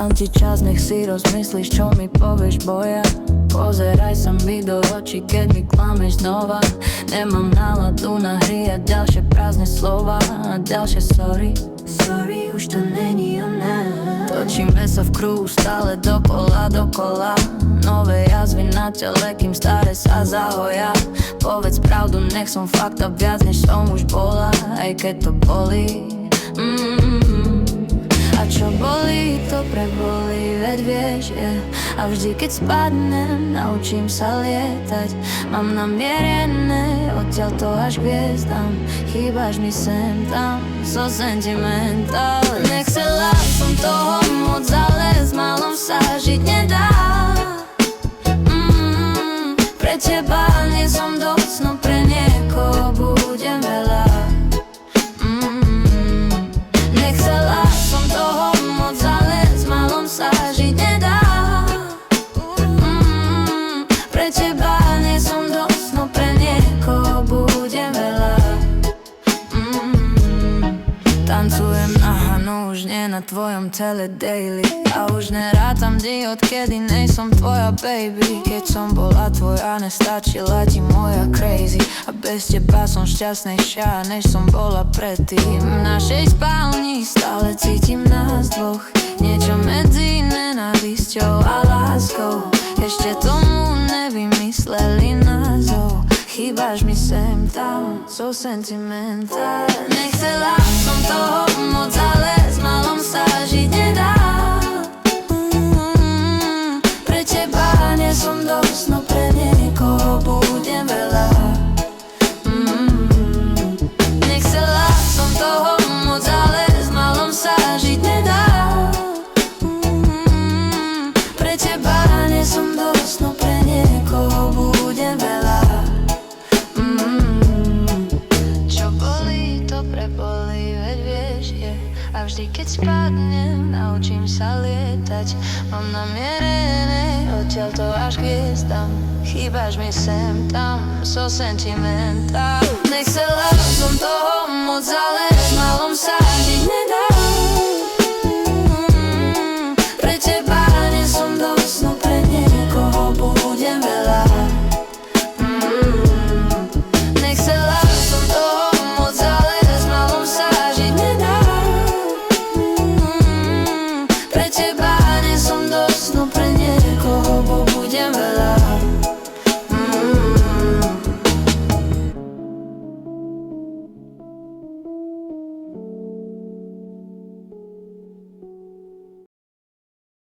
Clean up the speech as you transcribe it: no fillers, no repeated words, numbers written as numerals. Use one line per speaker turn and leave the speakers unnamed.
Dám ti čas, nech si rozmyslíš, čo mi povieš, boja. Pozeraj sa mi do očí, keď mi klameš znova. Nemám náladu na hry a ďalšie prázdne slova a ďalšie sorry. Sorry, už to není ona. Točíme sa v kruhu stále dokola, dokola. Nové jazvy na tele, kým staré sa zahoja. Povedz pravdu, nech som fakt up viac, než som už bola, aj keď to bolí. A čo bolí, to prebolí, veď vieš, yeah. A vždy, keď spadnem, naučím sa lietať. Mám namierené, odtiaľ to až k hviezdam. Chýbaš mi sem tam, so sentimentál. Nechcela som toho moc, ale s malom sa žiť nedá. Pre teba nie som dosť, no pre niekoho budem veľa. Nechcela som toho moc, ale s malom sa žiť nedá. Pre teba nie som dosť, no pre niekoho budem veľa. Tancujem naha, no už nie na tvojom tele daily. A už nerátam dni, odkedy nejsom tvoja baby. Keď som bola tvoja, nestačila ti moja crazy. A bez teba som šťastnejšia, než som bola predtým. V našej spálni stále cítim nás dvoch. Niečo medzi nenávisťou a láskou. Ešte tomu nevymysleli názov. Chýbaš mi sem tam, so sentimentál. Nechcela som toho moc, ale s malom sa žiť nedá. Pre teba nie som dosť, no pre niekoho budem veľa. Nechcela som toho moc, ale s malom sa žiť nedá. Pre teba nie som dosť, no pre niekoho budem veľa. Čo bolí, to prebolí, veď vieš, yeah. A vždy, keď spadnem, naučím sa lietať. Mám namierené, odtiaľ to až k hviezdam. Chýbaš mi sem tam, so sentimentál. Nechcela som toho moc, ale s malom sa žiť nedá.